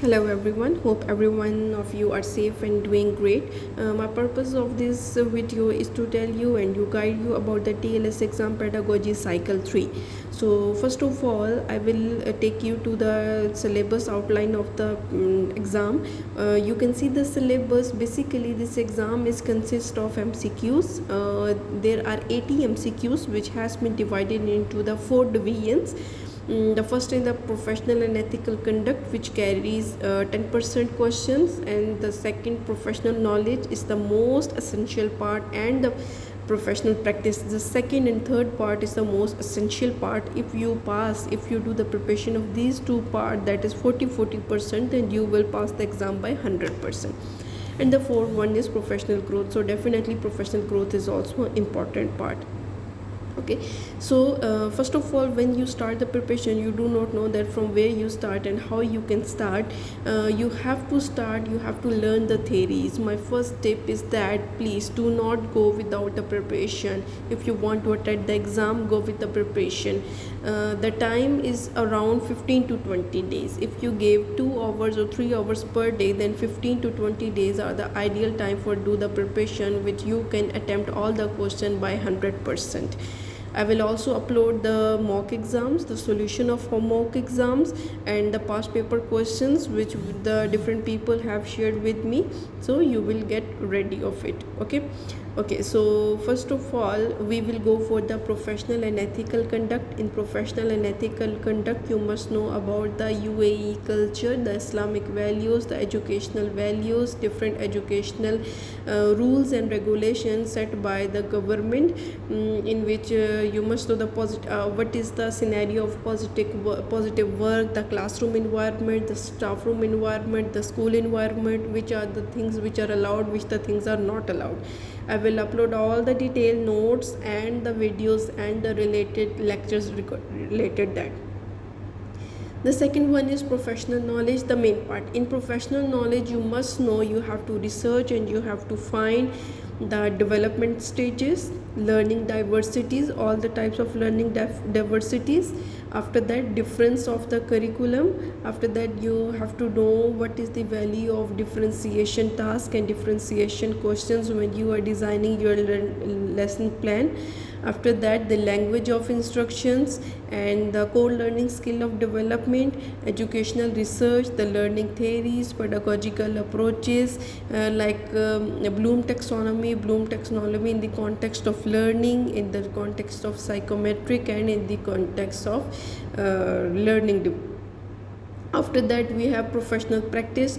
Hello everyone, hope every one of you are safe and doing great. My purpose of this video is to tell you and you guide you about the TLS exam pedagogy cycle 3. So first of all, I will take you to the syllabus outline of the exam. You can see the syllabus. Basically this exam is consist of MCQs. There are 80 MCQs which has been divided into the 4 divisions. The first is the professional and ethical conduct, which carries 10% questions, and the second, professional knowledge, is the most essential part, and the professional practice, the second and third part, is the most essential part. If you pass, if you do the preparation of these two parts, that is 40%, then you will pass the exam by 100%. And the fourth one is professional growth. So definitely professional growth is also an important part. Okay, so first of all, when you start the preparation, you do not know that from where you start and how you can start. You have to learn the theories. My first tip is that please do not go without the preparation. If you want to attend the exam, go with the preparation. The time is around 15 to 20 days. If you gave 2 hours or 3 hours per day, then 15 to 20 days are the ideal time for do the preparation, which you can attempt all the question by 100%. I will also upload the mock exams, the solution of mock exams, and the past paper questions which the different people have shared with me, so you will get ready of it. Okay, so first of all, we will go for the professional and ethical conduct. In professional and ethical conduct, you must know about the UAE culture, the Islamic values, the educational values, different educational rules and regulations set by the government, in which you must know the what is the scenario of positive work, the classroom environment, the staff room environment, the school environment, which are the things which are allowed, which the things are not allowed. I will upload all the detailed notes and the videos and the related lectures related that. The second one is professional knowledge, the main part. In professional knowledge, you must know, you have to research and you have to find the development stages, learning diversities, all the types of learning diversities. After that, difference of the curriculum. After that, you have to know what is the value of differentiation task and differentiation questions when you are designing your lesson plan. After that, the language of instructions and the core learning skill of development, educational research, the learning theories, pedagogical approaches, like Bloom taxonomy in the context of learning, in the context of psychometric, and in the context of learning. After that, we have professional practice.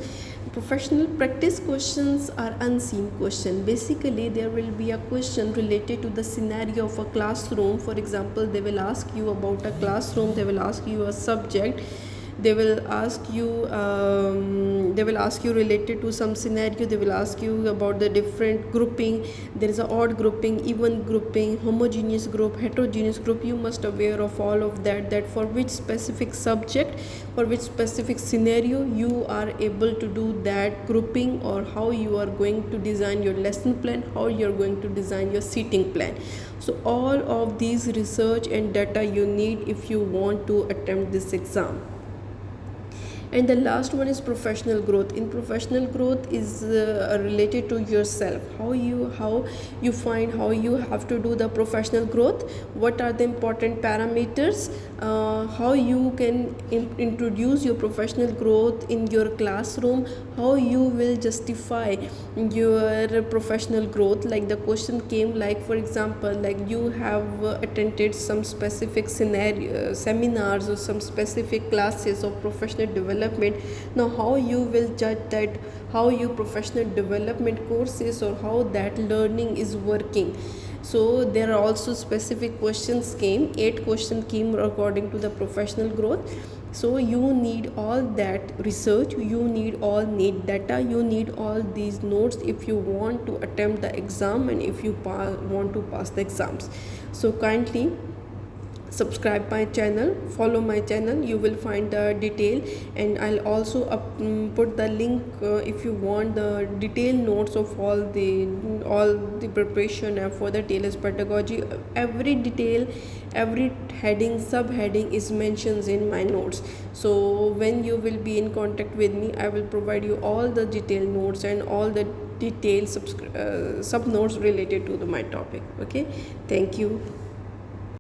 Professional practice questions are unseen question. Basically, there will be a question related to the scenario of a classroom. For example, they will ask you about a classroom, they will ask you a subject, they will ask you related to some scenario, they will ask you about the different grouping. There is a odd grouping, even grouping, homogeneous group, heterogeneous group. You must aware of all of that for which specific subject, for which specific scenario you are able to do that grouping, or how you are going to design your lesson plan, how you are going to design your seating plan. So all of these research and data you need if you want to attempt this exam. And the last one is professional growth. In professional growth is related to yourself, how you find how you have to do the professional growth, what are the important parameters, how you can introduce your professional growth in your classroom, how you will justify your professional growth. Like the question came, like for example, like you have attended some specific scenario seminars or some specific classes of professional development. Now how you will judge that, how your professional development courses or how that learning is working. So there are also specific questions came, 8 questions came according to the professional growth. So you need all that research, you need data, you need all these notes if you want to attempt the exam and if you want to pass the exams. So kindly subscribe my channel, follow my channel, you will find the detail. And I'll also put the link if you want the detailed notes of all the preparation for the TLS pedagogy. Every detail, every heading, subheading is mentioned in my notes. So when you will be in contact with me, I will provide you all the detailed notes and all the detailed sub notes related to my topic. Okay, thank you.